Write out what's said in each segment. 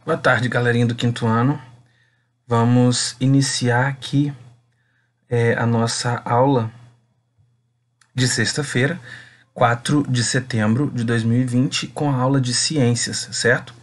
Boa tarde, galerinha do quinto ano. Vamos iniciar aqui a nossa aula de sexta-feira, 4 de setembro de 2020, com a aula de ciências, certo?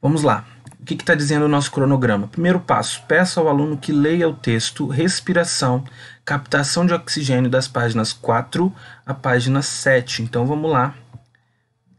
Vamos lá. O que está dizendo o nosso cronograma? Primeiro passo, peça ao aluno que leia o texto Respiração, Captação de Oxigênio das páginas 4 à página 7. Então vamos lá,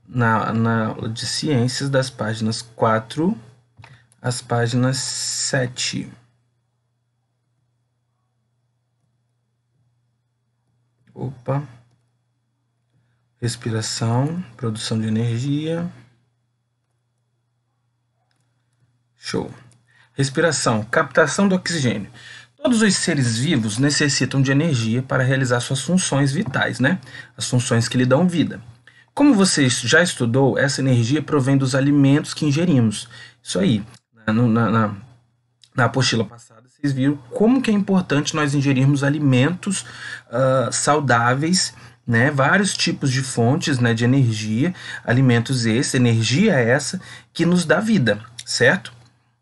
na aula de ciências, das páginas 4 às páginas 7. Opa. Respiração, produção de energia. Show. Respiração, captação do oxigênio. Todos os seres vivos necessitam de energia para realizar suas funções vitais, né? As funções que lhe dão vida. Como você já estudou, essa energia provém dos alimentos que ingerimos. Isso aí. Na apostila passada, vocês viram como que é importante nós ingerirmos alimentos saudáveis, né? Vários tipos de fontes, né, de energia, alimentos energia essa que nos dá vida, certo?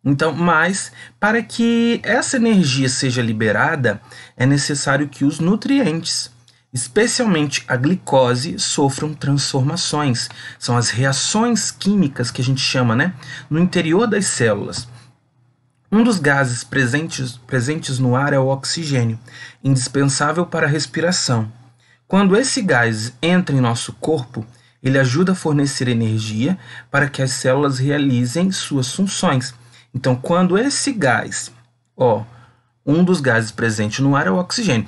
Então, mas para que essa energia seja liberada, é necessário que os nutrientes, especialmente a glicose, sofram transformações. São as reações químicas que a gente chama, né, no interior das células. Um dos gases presentes no ar é o oxigênio, indispensável para a respiração. Quando esse gás entra em nosso corpo, ele ajuda a fornecer energia para que as células realizem suas funções. Então, quando esse gás, um dos gases presentes no ar é o oxigênio.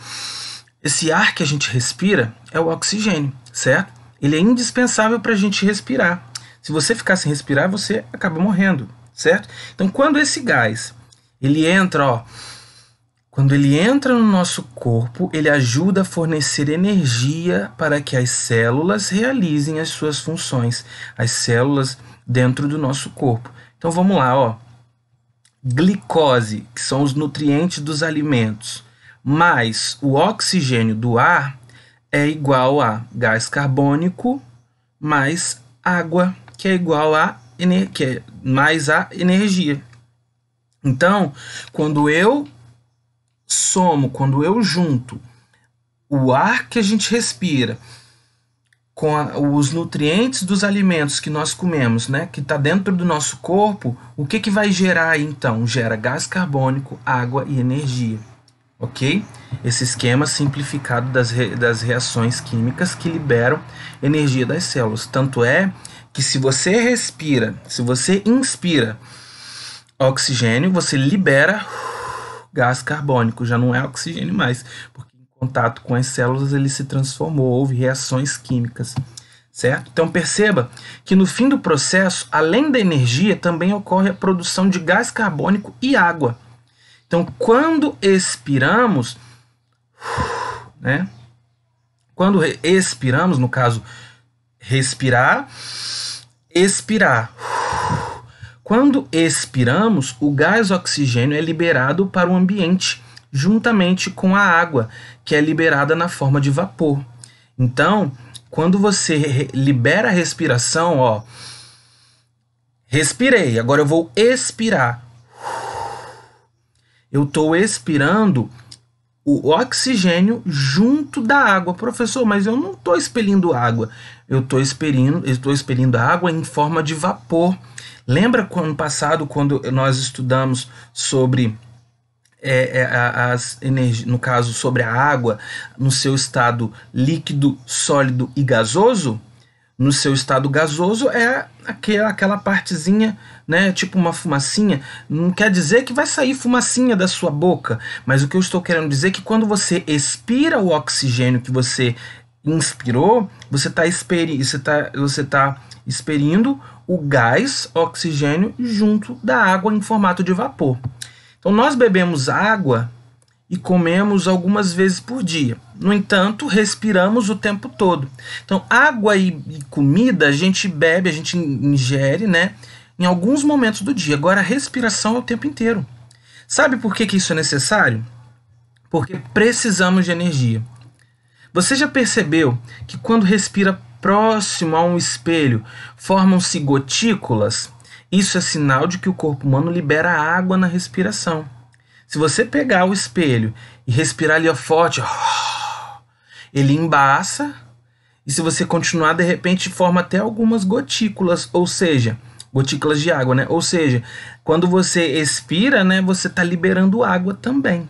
Esse ar que a gente respira é o oxigênio, certo? Ele é indispensável para a gente respirar. Se você ficar sem respirar, você acaba morrendo, certo? Então, quando esse gás, ele entra, quando ele entra no nosso corpo, ele ajuda a fornecer energia para que as células realizem as suas funções, as células dentro do nosso corpo. Então, vamos lá, Glicose, que são os nutrientes dos alimentos, mais o oxigênio do ar é igual a gás carbônico mais água, que é igual a mais a energia. Então, quando eu junto o ar que a gente respira com os nutrientes dos alimentos que nós comemos, né, que está dentro do nosso corpo, o que vai gerar aí, então? Gera gás carbônico, água e energia, ok? Esse esquema simplificado das reações químicas que liberam energia das células. Tanto é que se você inspira oxigênio, você libera gás carbônico, já não é oxigênio mais, porque contato com as células ele se transformou, houve reações químicas, certo? Então perceba que no fim do processo, além da energia, também ocorre a produção de gás carbônico e água. Então quando expiramos, né? Quando expiramos, no caso, respirar, expirar. Quando expiramos, o gás oxigênio é liberado para o ambiente, juntamente com a água, que é liberada na forma de vapor. Então, quando você libera a respiração, respirei, agora eu vou expirar. Eu estou expirando o oxigênio junto da água. Professor, mas eu não estou expelindo água. Eu estou expelindo a água em forma de vapor. Lembra ano passado, quando nós estudamos sobre no caso sobre a água no seu estado líquido, sólido e gasoso? No seu estado gasoso é aquela partezinha, né, tipo uma fumacinha. Não quer dizer que vai sair fumacinha da sua boca, mas o que eu estou querendo dizer é que quando você expira o oxigênio que você inspirou, você está expelindo o gás oxigênio junto da água em formato de vapor. Então, nós bebemos água e comemos algumas vezes por dia. No entanto, respiramos o tempo todo. Então, água e comida a gente bebe, a gente ingere, né, em alguns momentos do dia. Agora, a respiração é o tempo inteiro. Sabe por que isso é necessário? Porque precisamos de energia. Você já percebeu que quando respira próximo a um espelho, formam-se gotículas? Isso é sinal de que o corpo humano libera água na respiração. Se você pegar o espelho e respirar ali forte, ele embaça, e se você continuar, de repente forma até algumas gotículas, ou seja, gotículas de água, né? Ou seja, quando você expira, né, você está liberando água também.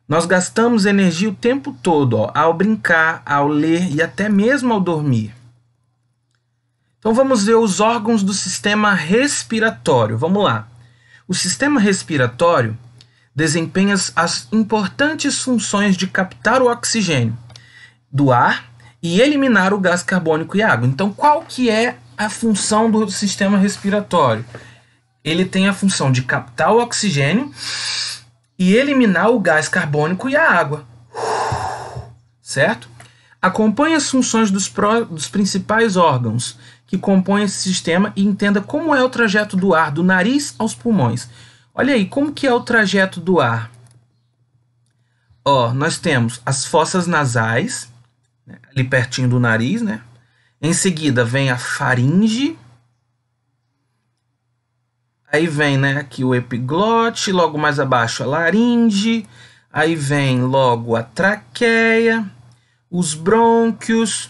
Nós gastamos energia o tempo todo, ó, ao brincar, ao ler e até mesmo ao dormir. Então vamos ver os órgãos do sistema respiratório. Vamos lá. O sistema respiratório desempenha as importantes funções de captar o oxigênio do ar e eliminar o gás carbônico e água. Então, qual que é a função do sistema respiratório? Ele tem a função de captar o oxigênio e eliminar o gás carbônico e a água. Certo? Acompanhe as funções dos principais órgãos que compõem esse sistema e entenda como é o trajeto do ar do nariz aos pulmões. Olha aí, como que é o trajeto do ar? Ó, nós temos as fossas nasais, né, ali pertinho do nariz, né? Em seguida vem a faringe. Aí vem, né, aqui o epiglote, logo mais abaixo a laringe. Aí vem logo a traqueia, os brônquios,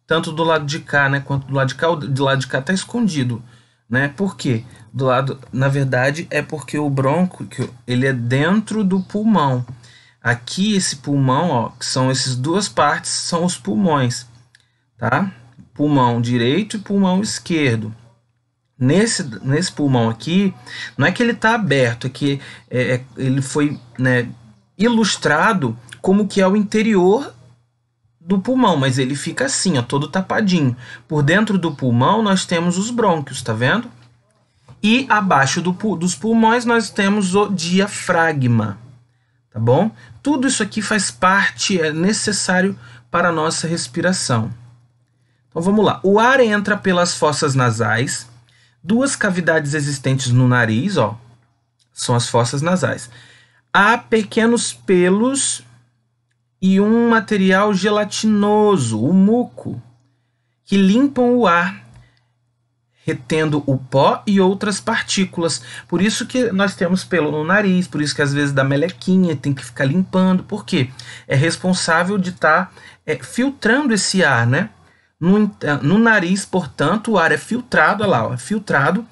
tanto do lado de cá, né, quanto do lado de cá. Do lado de cá está escondido, né? Por quê? Do lado, na verdade, é porque o brônquio, ele é dentro do pulmão. Aqui esse pulmão, ó, que são essas duas partes, são os pulmões, tá? Pulmão direito e pulmão esquerdo. Nesse pulmão aqui, não é que ele está aberto, é que ele foi, né, ilustrado como que é o interior do pulmão, mas ele fica assim, ó, todo tapadinho. Por dentro do pulmão nós temos os brônquios, tá vendo? E abaixo dos pulmões nós temos o diafragma, tá bom? Tudo isso aqui faz parte, é necessário para a nossa respiração. Então vamos lá. O ar entra pelas fossas nasais, duas cavidades existentes no nariz, ó, são as fossas nasais. Há pequenos pelos e um material gelatinoso, o muco, que limpam o ar, retendo o pó e outras partículas. Por isso que nós temos pelo no nariz, por isso que às vezes dá melequinha, tem que ficar limpando. Por quê? É responsável de estar filtrando esse ar, né? No nariz, portanto, o ar é filtrado, olha lá, ó, filtrado,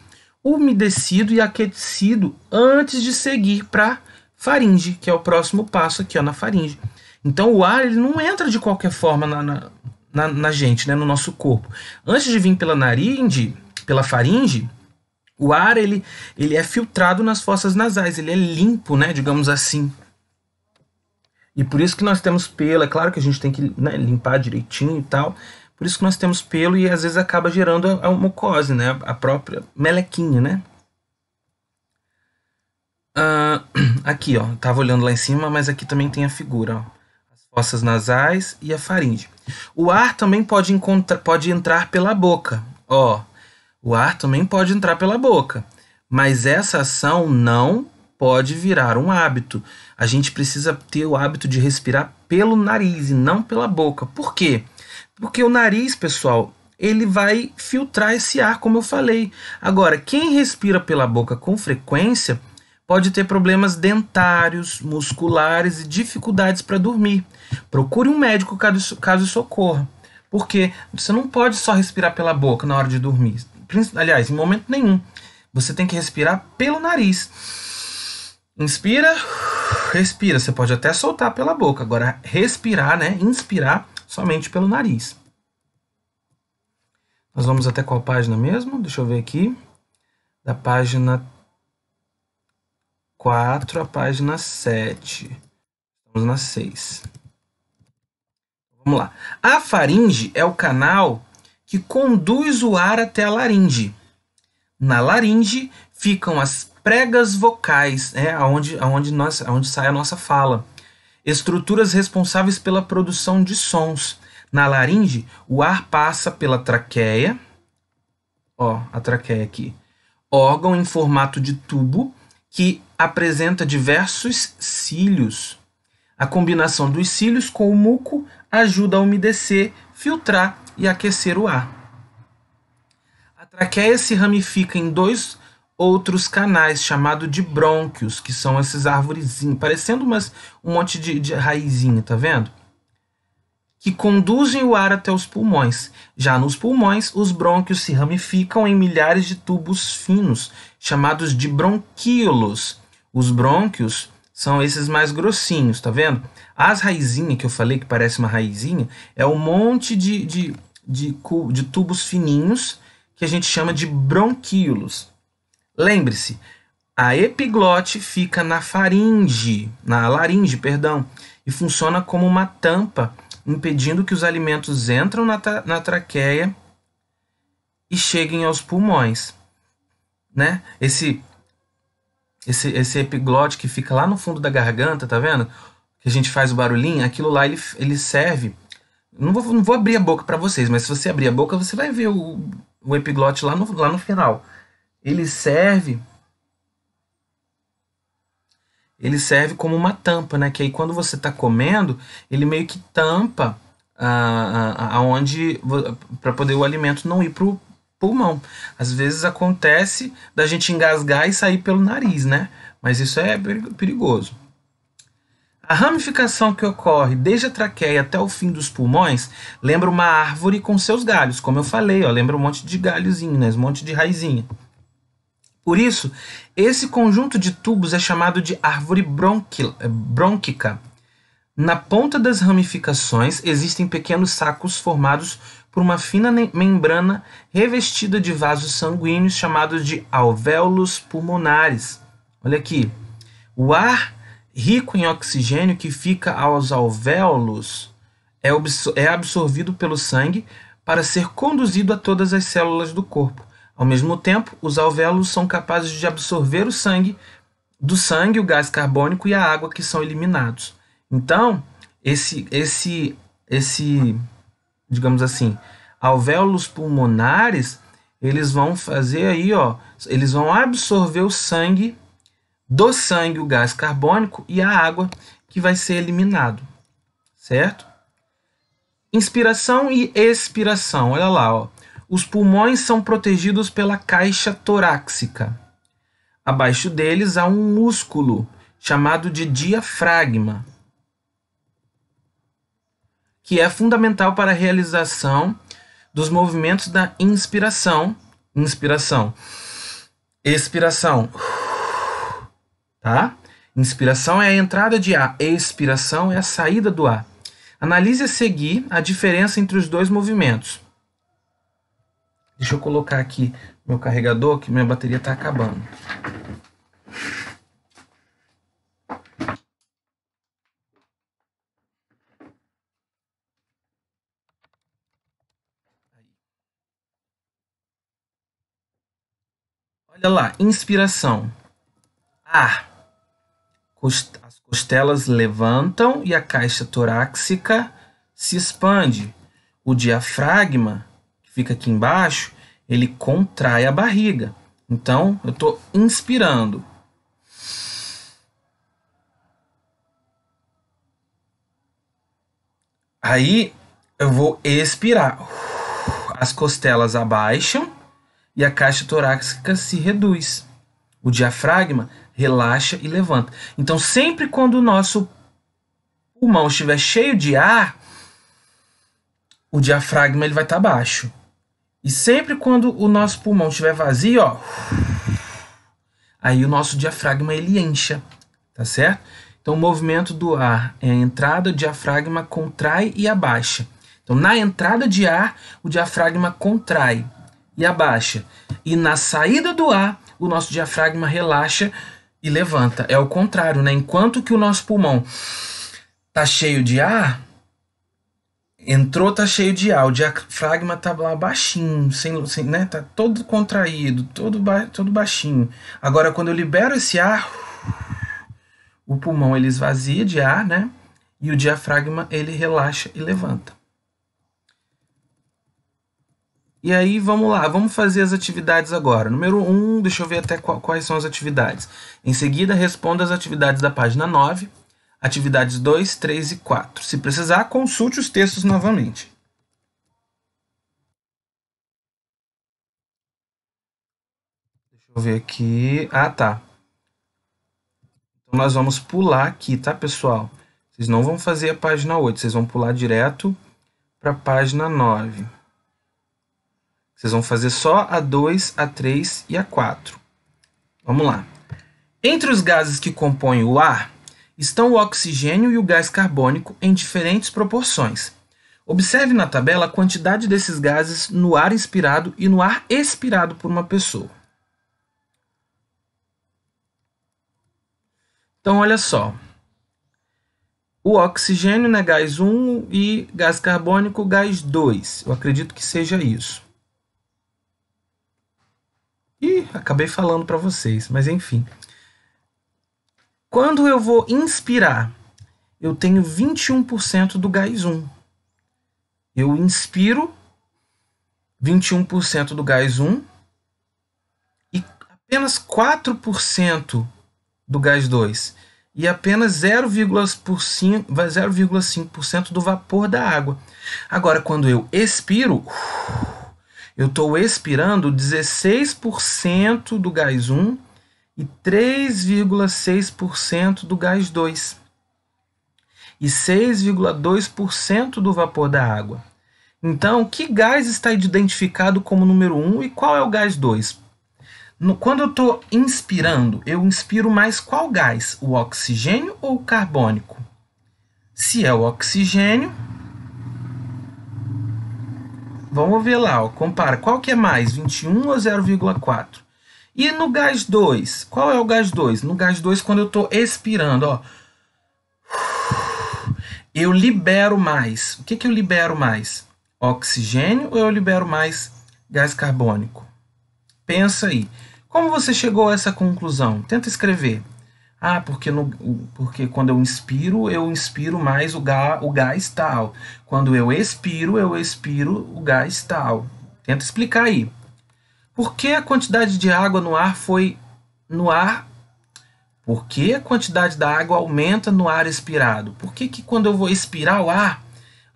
umedecido e aquecido antes de seguir para faringe, que é o próximo passo aqui, ó, na faringe. Então o ar ele não entra de qualquer forma na gente, né, no nosso corpo. Antes de vir pela faringe, o ar ele é filtrado nas fossas nasais, ele é limpo, né, digamos assim. E por isso que nós temos pelo, é claro que a gente tem que, né, limpar direitinho e tal. Por isso que nós temos pelo e às vezes acaba gerando a mucose, né, a própria melequinha, né. Aqui, ó, tava olhando lá em cima, mas aqui também tem a figura, ó. Fossas nasais e a faringe. O ar também pode entrar pela boca. Ó, o ar também pode entrar pela boca. Mas essa ação não pode virar um hábito. A gente precisa ter o hábito de respirar pelo nariz e não pela boca. Por quê? Porque o nariz, pessoal, ele vai filtrar esse ar, como eu falei. Agora, quem respira pela boca com frequência pode ter problemas dentários, musculares e dificuldades para dormir. Procure um médico caso isso ocorra. Porque você não pode só respirar pela boca na hora de dormir. Aliás, em momento nenhum. Você tem que respirar pelo nariz. Inspira, respira. Você pode até soltar pela boca. Agora, respirar, né? Inspirar somente pelo nariz. Nós vamos até qual página mesmo? Deixa eu ver aqui. Da página 4 à página 7. Estamos na 6. Vamos lá. A faringe é o canal que conduz o ar até a laringe. Na laringe ficam as pregas vocais, onde sai a nossa fala. Estruturas responsáveis pela produção de sons. Na laringe, o ar passa pela traqueia. Ó, a traqueia aqui. Órgão em formato de tubo que apresenta diversos cílios. A combinação dos cílios com o muco ajuda a umedecer, filtrar e aquecer o ar. A traqueia se ramifica em dois outros canais, chamados de brônquios, que são esses arvorezinhos, parecendo um monte de raizinha, tá vendo? Que conduzem o ar até os pulmões. Já nos pulmões, os brônquios se ramificam em milhares de tubos finos, chamados de bronquíolos. Os brônquios são esses mais grossinhos, tá vendo? As raizinhas que eu falei, que parece uma raizinha, é um monte de tubos fininhos que a gente chama de bronquíolos. Lembre-se, a epiglote fica na laringe, perdão, e funciona como uma tampa, impedindo que os alimentos entrem na traqueia e cheguem aos pulmões, né? Esse epiglote que fica lá no fundo da garganta, tá vendo? Que a gente faz o barulhinho, aquilo lá ele serve. Não vou abrir a boca para vocês, mas se você abrir a boca, você vai ver o epiglote lá no final. Ele serve como uma tampa, né? Que aí quando você está comendo, ele meio que tampa aonde para poder o alimento não ir pro pulmão. Às vezes acontece da gente engasgar e sair pelo nariz, né? Mas isso é perigoso. A ramificação que ocorre desde a traqueia até o fim dos pulmões lembra uma árvore com seus galhos, como eu falei, ó, lembra um monte de galhozinho, né? Um monte de raizinha. Por isso, esse conjunto de tubos é chamado de árvore brônquica. Na ponta das ramificações existem pequenos sacos formados por uma fina membrana revestida de vasos sanguíneos chamados de alvéolos pulmonares. Olha aqui. O ar rico em oxigênio que fica aos alvéolos é absorvido pelo sangue para ser conduzido a todas as células do corpo. Ao mesmo tempo, os alvéolos são capazes de absorver do sangue, o gás carbônico e a água que são eliminados. Então, digamos assim, alvéolos pulmonares, eles vão fazer aí, ó, eles vão absorver o sangue, o gás carbônico e a água que vai ser eliminado, certo? Inspiração e expiração, olha lá, ó. Os pulmões são protegidos pela caixa torácica. Abaixo deles há um músculo chamado de diafragma, que é fundamental para a realização dos movimentos da inspiração, expiração, tá? Inspiração é a entrada de ar, expiração é a saída do ar. Analise a seguir a diferença entre os dois movimentos. Deixa eu colocar aqui meu carregador, que minha bateria está acabando. Olha lá, inspiração. Ar. As costelas levantam e a caixa torácica se expande. O diafragma, que fica aqui embaixo, ele contrai a barriga. Então, eu estou inspirando. Aí, eu vou expirar. As costelas abaixam e a caixa torácica se reduz. O diafragma relaxa e levanta. Então, sempre quando o nosso pulmão estiver cheio de ar, o diafragma ele vai estar baixo. E sempre quando o nosso pulmão estiver vazio, ó, aí o nosso diafragma ele incha, tá certo? Então, o movimento do ar é a entrada, o diafragma contrai e abaixa. Então, na entrada de ar, o diafragma contrai e abaixa. E na saída do ar, o nosso diafragma relaxa e levanta. É o contrário, né? Enquanto que o nosso pulmão tá cheio de ar, tá cheio de ar, o diafragma tá lá baixinho, né? Tá todo contraído, todo baixinho. Agora, quando eu libero esse ar, o pulmão ele esvazia de ar, né? E o diafragma ele relaxa e levanta. E aí, vamos lá, vamos fazer as atividades agora. Número 1, deixa eu ver até quais são as atividades. Em seguida, responda as atividades da página 9, atividades 2, 3 e 4. Se precisar, consulte os textos novamente. eu ver aqui. Ah, tá. Então nós vamos pular aqui, tá, pessoal? Vocês não vão fazer a página 8, vocês vão pular direto para a página 9. Vocês vão fazer só a 2, a 3 e a 4. Vamos lá. Entre os gases que compõem o ar, estão o oxigênio e o gás carbônico em diferentes proporções. Observe na tabela a quantidade desses gases no ar inspirado e no ar expirado por uma pessoa. Então, olha só. O oxigênio, né, gás 1 e gás carbônico, gás 2. Eu acredito que seja isso. Ih, acabei falando para vocês, mas enfim. Quando eu vou inspirar, eu tenho 21% do gás 1. Eu inspiro 21% do gás 1 e apenas 4% do gás 2 e apenas 0,5% do vapor da água. Agora, quando eu expiro, eu estou expirando 16% do gás 1 e 3,6% do gás 2 e 6,2% do vapor da água. Então, que gás está identificado como número 1 e qual é o gás 2? Quando eu estou inspirando, eu inspiro mais qual gás? O oxigênio ou o carbônico? Se é o oxigênio, vamos ver lá, ó, compara. Qual que é mais, 21 ou 0,4? E no gás 2, qual é o gás 2? No gás 2, quando eu estou expirando, ó, eu libero mais. O que eu libero mais? Oxigênio ou eu libero mais gás carbônico? Pensa aí. Como você chegou a essa conclusão? Tenta escrever. Ah, porque quando eu inspiro mais o gás tal. Quando eu expiro o gás tal. Tenta explicar aí. Por que a quantidade de água no ar foi no ar? Por que a quantidade da água aumenta no ar expirado? Por que quando eu vou expirar o ar,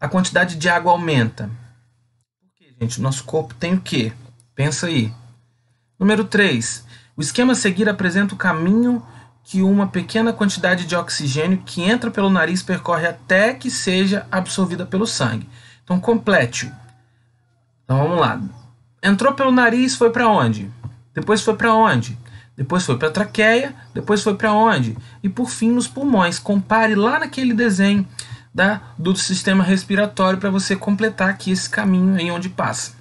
a quantidade de água aumenta? Porque, gente, o nosso corpo tem o quê? Pensa aí. Número 3. O esquema a seguir apresenta o caminho que uma pequena quantidade de oxigênio que entra pelo nariz percorre até que seja absorvida pelo sangue. Então, complete-o. Então, vamos lá. Entrou pelo nariz, foi para onde? Depois foi para onde? Depois foi para a traqueia, depois foi para onde? E por fim nos pulmões. Compare lá naquele desenho do sistema respiratório para você completar aqui esse caminho aí onde passa.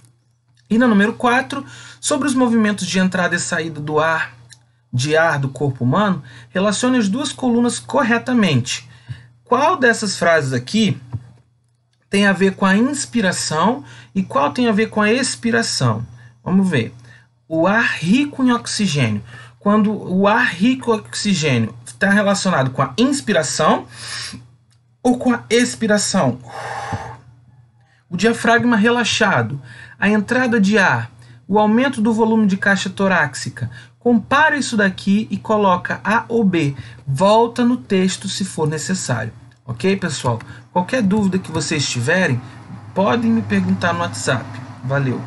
E na número 4, sobre os movimentos de entrada e saída de ar do corpo humano, relacione as duas colunas corretamente. Qual dessas frases aqui tem a ver com a inspiração e qual tem a ver com a expiração? Vamos ver. O ar rico em oxigênio. Quando o ar rico em oxigênio está relacionado com a inspiração ou com a expiração? O diafragma relaxado, a entrada de ar, o aumento do volume de caixa torácica. Compara isso daqui e coloca A ou B. Volta no texto se for necessário. Ok, pessoal? Qualquer dúvida que vocês tiverem, podem me perguntar no WhatsApp. Valeu!